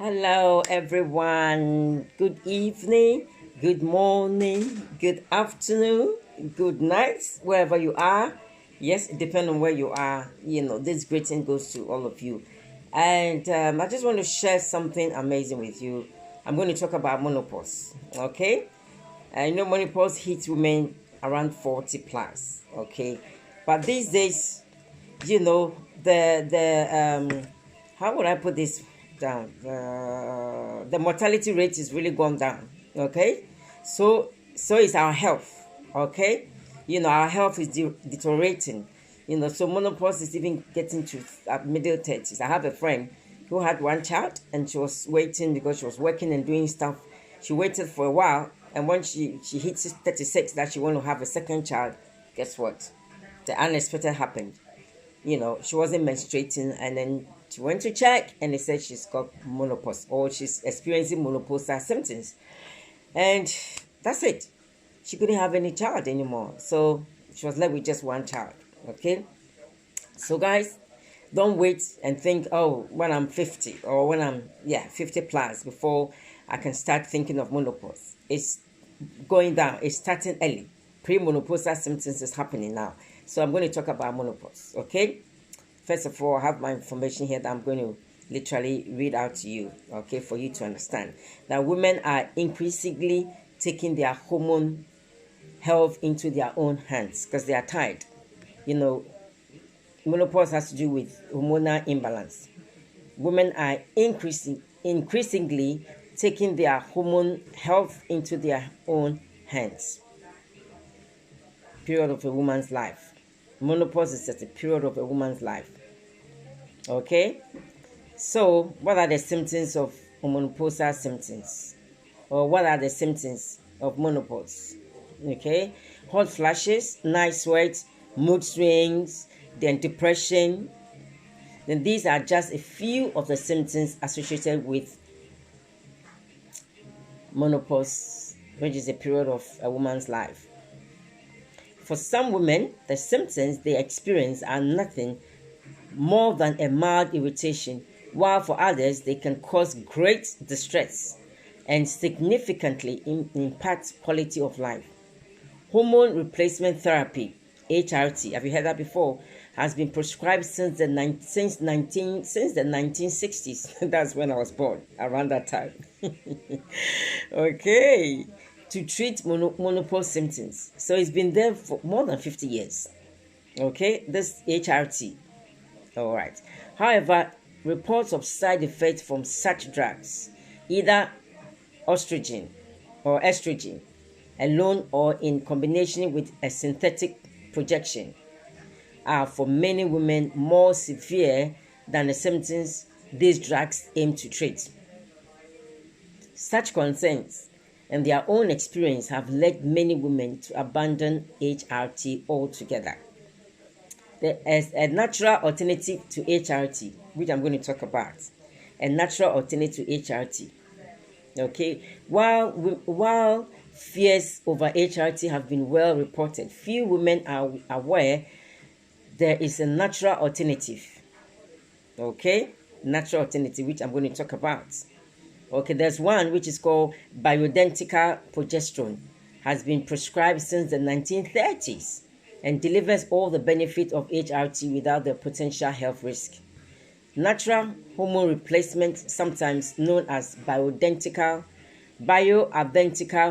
Hello, everyone. Good evening, good morning, good afternoon, good night, wherever you are. Yes, depending on where you are, this greeting goes to all of you. And I just want to share something amazing with you. I'm going to talk about menopause. Okay, I know menopause hits women around 40 plus. Okay, but these days, the how would I put this down? The mortality rate is really gone down. Okay, so is our health. Okay, our health is deteriorating. So menopause is even getting to middle 30s. I have a friend who had one child and she was waiting because she was working and doing stuff. She waited for a while, and when she hits 36 that she want to have a second child, guess what? The unexpected happened. She wasn't menstruating, and then she went to check and they said she's got menopause, or she's experiencing menopausal symptoms. And that's it. She couldn't have any child anymore. So she was left with just one child. Okay? So guys, don't wait and think, oh, when I'm 50 or when I'm 50 plus before I can start thinking of menopause. It's going down. It's starting early. Premenopausal symptoms is happening now. So I'm going to talk about menopause, okay? First of all, I have my information here that I'm going to literally read out to you, okay, for you to understand. That women are increasingly taking their hormone health into their own hands because they are tired. Menopause has to do with hormonal imbalance. Women are increasingly taking their hormone health into their own hands. Period of a woman's life. Menopause is just a period of a woman's life. Okay? So, what are the symptoms of menopausal symptoms? Or what are the symptoms of menopause? Okay? Hot flashes, night sweats, mood swings, then depression. Then these are just a few of the symptoms associated with menopause, which is a period of a woman's life. For some women, the symptoms they experience are nothing more than a mild irritation, while for others, they can cause great distress and significantly impact quality of life. Hormone replacement therapy, HRT, have you heard that before? Has been prescribed since the 1960s. That's when I was born, around that time. Okay, to treat menopause symptoms. So it's been there for more than 50 years. Okay, this HRT. All right. However, reports of side effects from such drugs, either estrogen alone or in combination with a synthetic projection, are for many women more severe than the symptoms these drugs aim to treat. Such concerns and their own experience have led many women to abandon HRT altogether. There is a natural alternative to HRT, which I'm going to talk about. A natural alternative to HRT. Okay, while fears over HRT have been well reported, few women are aware there is a natural alternative. Okay, natural alternative, which I'm going to talk about. Okay, there's one which is called bioidentical progesterone, has been prescribed since the 1930s and delivers all the benefit of HRT without the potential health risk. Natural hormone replacement, sometimes known as bioidentical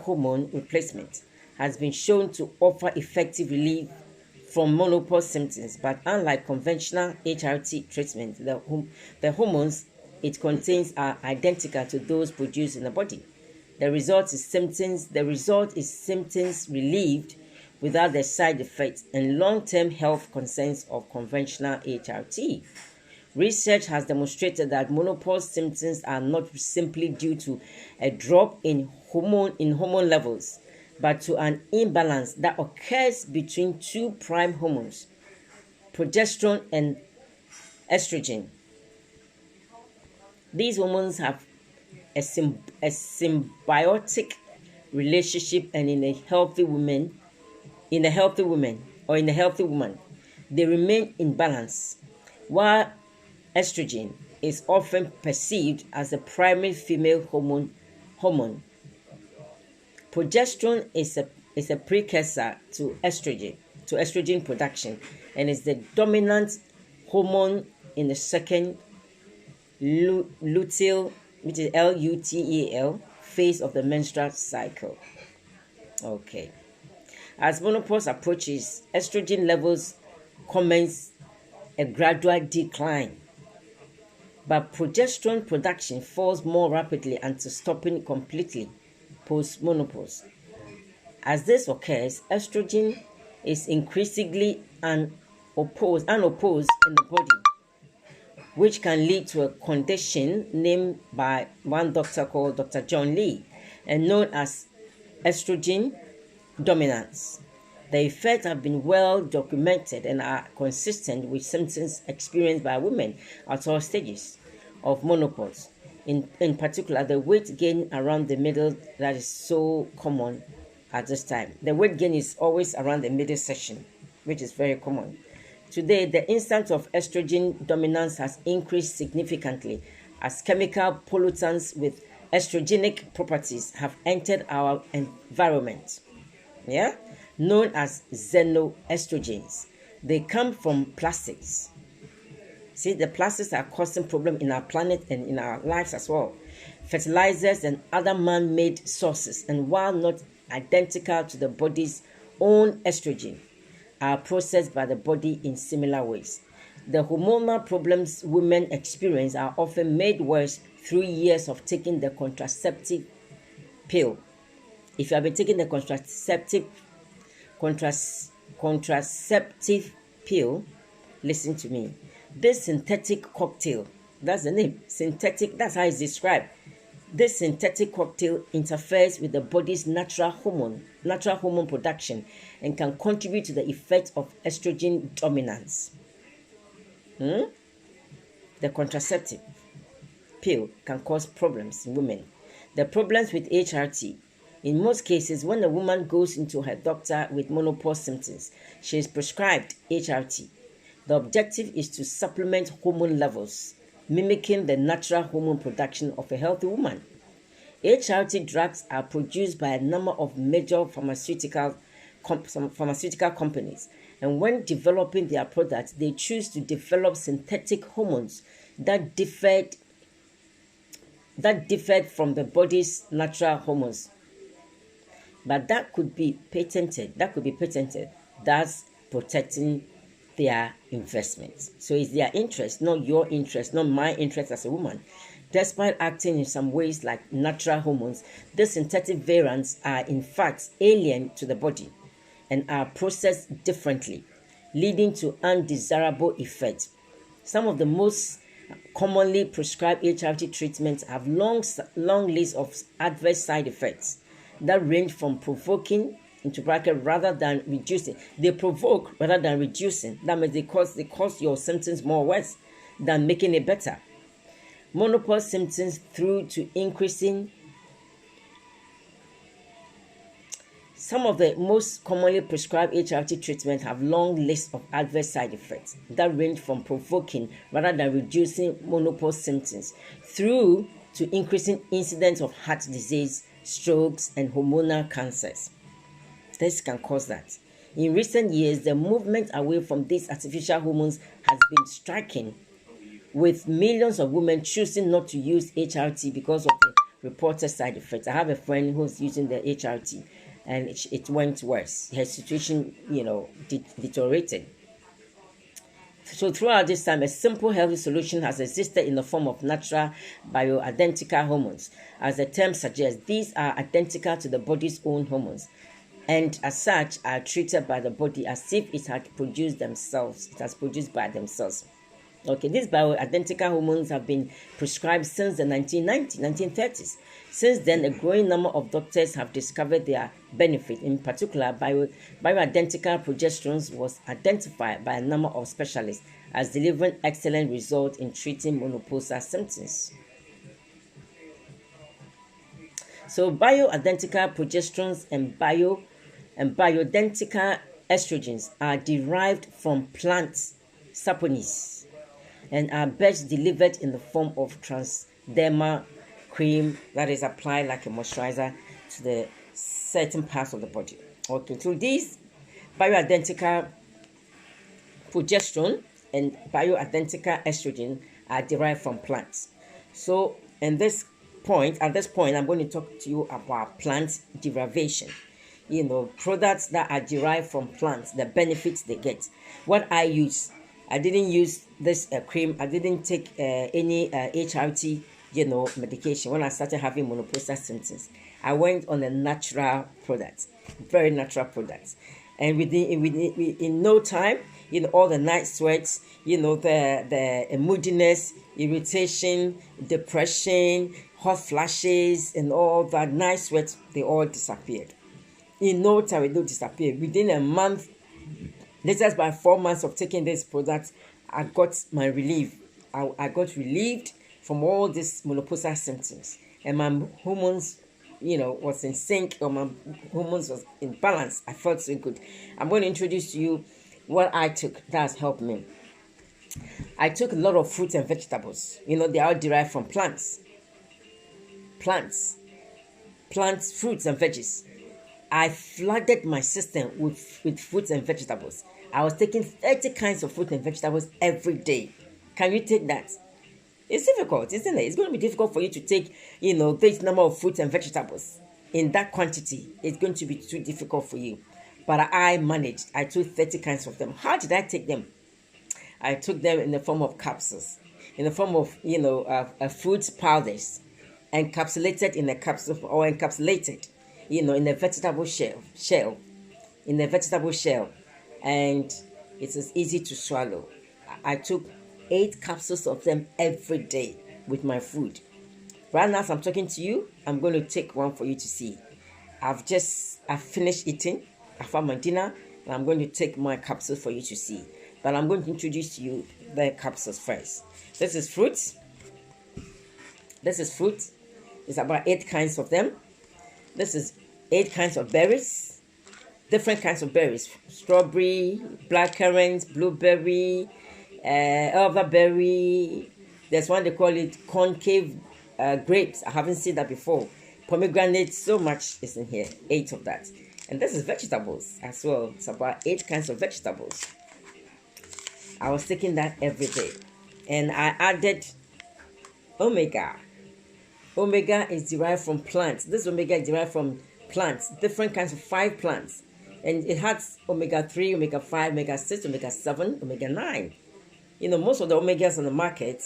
hormone replacement, has been shown to offer effective relief from menopause symptoms, but unlike conventional HRT treatment, the hormones it contains are identical to those produced in the body. The result is symptoms relieved without the side effects and long-term health concerns of conventional HRT. Research has demonstrated that menopause symptoms are not simply due to a drop in hormone levels, but to an imbalance that occurs between two prime hormones, progesterone and estrogen. These hormones have a symbiotic relationship, and in a healthy woman, they remain in balance, while estrogen is often perceived as the primary female hormone. Progesterone is a precursor to estrogen production, and is the dominant hormone in the second luteal, which is luteal phase of the menstrual cycle. Okay. As menopause approaches, estrogen levels commence a gradual decline, but progesterone production falls more rapidly until stopping completely post-menopause. As this occurs, estrogen is increasingly unopposed in the body, which can lead to a condition named by one doctor called Dr. John Lee and known as estrogen dominance. The effects have been well documented and are consistent with symptoms experienced by women at all stages of menopause. In particular, the weight gain around the middle that is so common at this time. The weight gain is always around the middle section, which is very common. Today, the instance of estrogen dominance has increased significantly as chemical pollutants with estrogenic properties have entered our environment, known as xenoestrogens. They come from plastics. See, the plastics are causing problems in our planet and in our lives as well. Fertilizers and other man-made sources, and while not identical to the body's own estrogen, are processed by the body in similar ways. The hormonal problems women experience are often made worse through years of taking the contraceptive pill. If you have been taking the contraceptive pill, listen to me. This synthetic cocktail, that's the name, synthetic, that's how it's described. This synthetic cocktail interferes with the body's natural hormone production, and can contribute to the effect of estrogen dominance. The contraceptive pill can cause problems in women. The problems with HRT. In most cases, when a woman goes into her doctor with menopause symptoms, she is prescribed HRT. The objective is to supplement hormone levels, mimicking the natural hormone production of a healthy woman. HRT drugs are produced by a number of major pharmaceutical companies, and when developing their products, they choose to develop synthetic hormones that differed from the body's natural hormones. But that could be patented, thus protecting their investments. So it's their interest, not your interest, not my interest as a woman. Despite acting in some ways like natural hormones, the synthetic variants are in fact alien to the body and are processed differently, leading to undesirable effects. Some of the most commonly prescribed HRT treatments have long lists of adverse side effects that range from provoking rather than reducing. They provoke rather than reducing. That means they cause your symptoms more worse than making it better. Menopause symptoms through to increasing. Some of the most commonly prescribed HRT treatments have long lists of adverse side effects that range from provoking rather than reducing menopause symptoms through to increasing incidence of heart disease, strokes, and hormonal cancers. This can cause that. In recent years, the movement away from these artificial hormones has been striking, with millions of women choosing not to use HRT because of the reported side effects. I have a friend who's using the HRT, and it went worse. Her situation, deteriorated. So throughout this time, a simple healthy solution has existed in the form of natural bioidentical hormones. As the term suggests, these are identical to the body's own hormones, and as such are treated by the body as if it had produced themselves. It has produced by themselves. Okay, these bioidentical hormones have been prescribed since the 1930s. Since then, a growing number of doctors have discovered their benefit. In particular, bioidentical progesterone was identified by a number of specialists as delivering excellent results in treating menopausal symptoms. So, bioidentical progesterones and bioidentical estrogens are derived from plant saponins, and are best delivered in the form of transdermal cream that is applied like a moisturizer to the certain parts of the body. Okay, so these bioidentical progesterone and bioidentical estrogen are derived from plants. So at this point, I'm going to talk to you about plant derivation. Products that are derived from plants, the benefits they get. What I use, I didn't use this cream. I didn't take any HRT, medication when I started having menopausal symptoms. I went on a natural product, very natural product, and in no time, all the night sweats, the moodiness, irritation, depression, hot flashes, and all that night sweats, they all disappeared. In no time, it will disappear. Within a month, just by 4 months of taking this product, I got my relief. I got relieved from all these menopausal symptoms, and my hormones, was in sync, or my hormones was in balance. I felt so good. I'm going to introduce to you what I took that has helped me. I took a lot of fruits and vegetables. They are derived from plants, fruits and veggies. I flooded my system with fruits and vegetables. I was taking 30 kinds of fruit and vegetables every day. Can you take that? It's difficult, isn't it? It's going to be difficult for you to take, this number of fruits and vegetables in that quantity. It's going to be too difficult for you. But I managed. I took 30 kinds of them. How did I take them? I took them in the form of capsules, in the form of, fruit powders, encapsulated in a capsule, or encapsulated, in a vegetable shell, and it is easy to swallow. I took 8 capsules of them every day with my food. Right now, as I'm talking to you, I'm going to take one for you to see. I've finished eating. I've had my dinner, and I'm going to take my capsules for you to see. But I'm going to introduce to you the capsules first. This is fruit. It's about 8 kinds of them. This is 8 kinds of berries, different kinds of berries: strawberry, blackcurrant, blueberry, elderberry. There's one they call it concave grapes. I haven't seen that before. Pomegranate, so much is in here, 8 of that. And this is vegetables as well. It's about 8 kinds of vegetables. I was taking that every day. And I added omega. Omega is derived from plants. This omega is derived from plants, different kinds of 5 plants. And it has omega-3, omega-5, omega-6, omega-7, omega-9. Most of the omegas on the market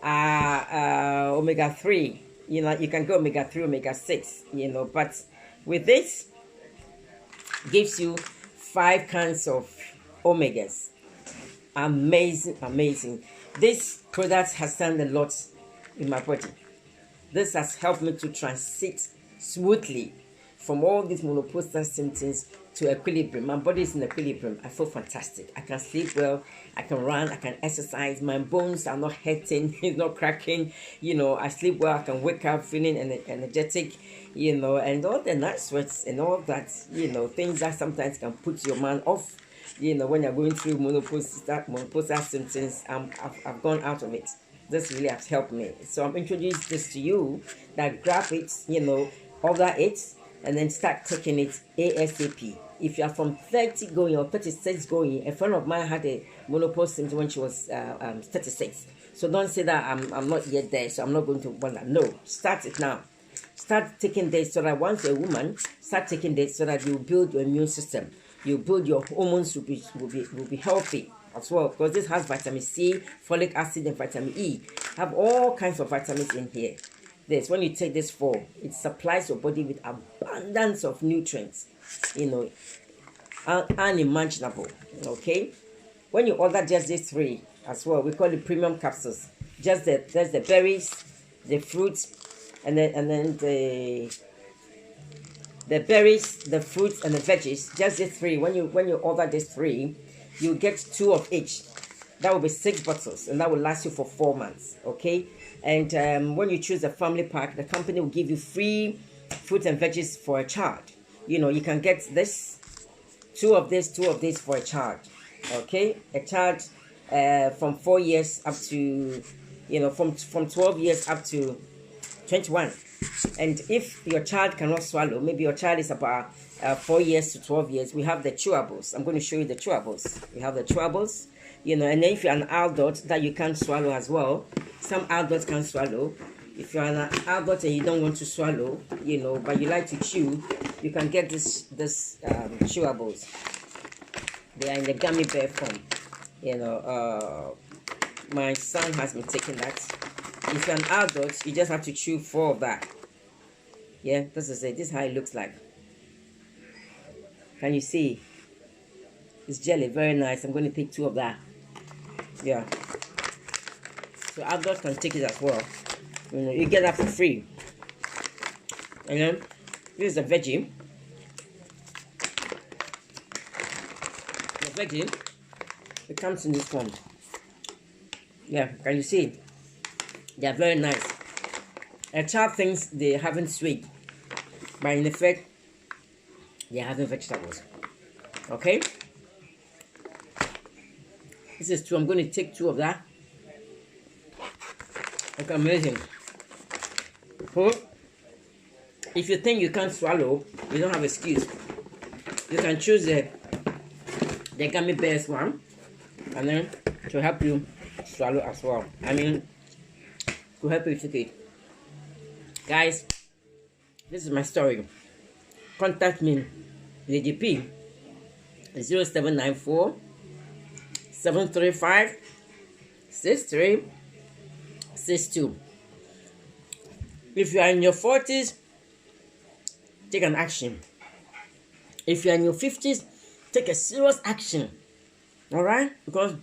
are omega-3. You can go omega-3, omega-6, but with this, gives you 5 kinds of omegas. Amazing. This product has done a lot in my body. This has helped me to transit smoothly from all these menopausal symptoms to equilibrium. My body is in equilibrium. I feel fantastic. I can sleep well. I can run. I can exercise. My bones are not hurting. It's not cracking. I sleep well. I can wake up feeling energetic. And all the night sweats and all that. Things that sometimes can put your man off. When you're going through menopausal symptoms, I've gone out of it. This really has helped me. So I'm introducing this to you, that grab it, order it, and then start taking it ASAP. If you are from 30 going or 36 going, a friend of mine had a menopause symptom when she was 36. So don't say that I'm not yet there, so I'm not going to bother. No, start it now. Start taking this so that once you're a woman, start taking this so that you build your immune system. You build your hormones will be healthy as well, because this has vitamin C, folic acid, and vitamin E. Have all kinds of vitamins in here. When you take this form, it supplies your body with abundance of nutrients, unimaginable. Okay, when you order just these 3 as well, we call it premium capsules. There's the berries, the fruits, and then the berries, the fruits, and the veggies. Just these 3. When you order these 3, you get 2 of each. That will be 6 bottles, and that will last you for 4 months. Okay. And when you choose a family pack, the company will give you free fruits and veggies for a child. You can get this, 2 of this for a child. Okay, a child from 4 years up to, from 12 years up to 21. And if your child cannot swallow, maybe your child is about 4 years to 12 years, we have the chewables. I'm going to show you the chewables. We have the chewables, and then if you're an adult that you can't swallow as well, some adults can swallow. If you're an adult and you don't want to swallow, but you like to chew, you can get this chewables. They are in the gummy bear form. My son has been taking that. If you're an adult, you just have to chew 4 of that. Yeah, this is it. This is how it looks like. Can you see? It's jelly, very nice. I'm going to take 2 of that. Yeah. So adults can take it as well. You get that for free. And then this is a veggie. The veggie, it comes in this form. Yeah, can you see? They are very nice. A child thinks they haven't sweet, but in effect, they are having vegetables. Okay? This is 2. I'm going to take 2 of that. Okay, amazing. So, if you think you can't swallow, you don't have excuse. You can choose the gummy bears one, and then to help you swallow as well. To help you take it. Guys, this is my story. Contact me, Lady P, 0794 735 6362. If you are in your 40s, take an action. If you are in your 50s, take a serious action. Alright? Because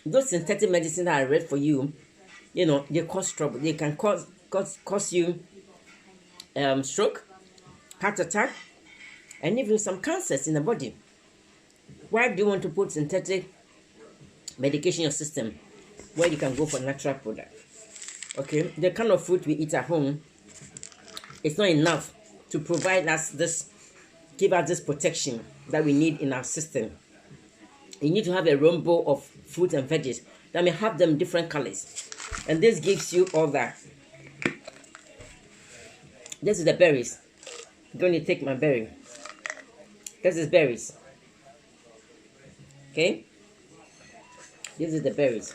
those synthetic medicines that I read for you, they cause trouble. They can cause you stroke, heart attack, and even some cancers in the body. Why do you want to put synthetic medication in your system where you can go for natural product? Okay, the kind of food we eat at home, it's not enough to provide us give us this protection that we need in our system. You need to have a rainbow of fruits and veggies that may have them different colors, and this gives you all that. This is the berries. I'm going to take my berry. This is berries. Okay, this is the berries.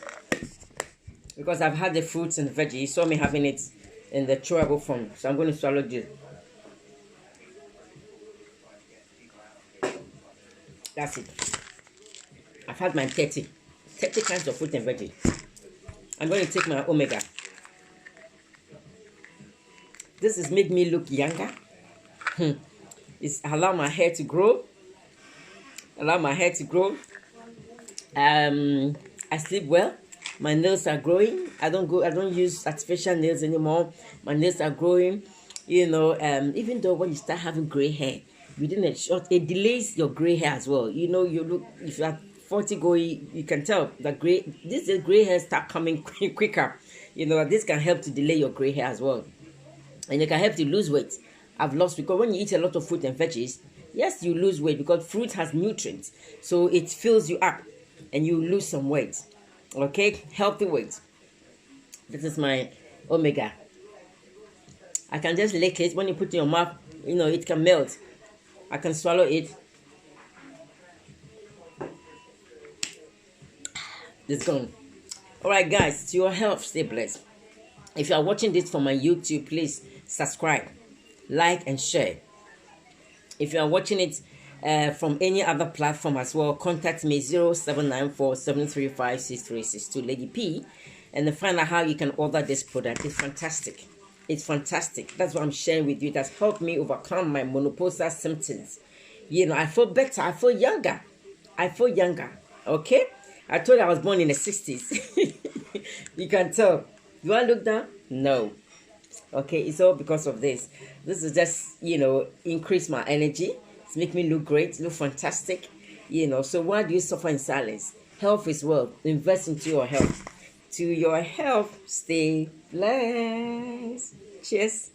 Because I've had the fruits and the veggies, you saw me having it in the chewable form. So I'm going to swallow this. That's it. I've had my 30 kinds of fruit and veggies. I'm going to take my omega. This has made me look younger. It's allowed my hair to grow. I sleep well. My nails are growing. I don't use artificial nails anymore. My nails are growing. Even though when you start having gray hair, within it delays your gray hair as well. You look, if you are 40 going, you can tell that this gray hair start coming quicker. This can help to delay your gray hair as well. And it can help to lose weight. I've lost, because when you eat a lot of fruit and veggies, yes, you lose weight because fruit has nutrients. So it fills you up and you lose some weight. Okay, healthy weight. This is my omega. I can just lick it. When you put it in your mouth, it can melt. I can swallow it. It's gone. Alright guys, to your health, stay blessed. If you are watching this from my YouTube, please subscribe, like and share. If you are watching it from any other platform as well, contact me 0794 735 6362 Lady P, and then find out how you can order this product. It's fantastic. That's what I'm sharing with you. That's helped me overcome my menopausal symptoms. I feel better. I feel younger. Okay, I told you I was born in the 60s. You can tell. Do I look down? No. Okay, it's all because of this. This is just, increase my energy. It's make me look great, look fantastic. So why do you suffer in silence? Health is wealth. Invest into your health. To your health, stay blessed. Cheers.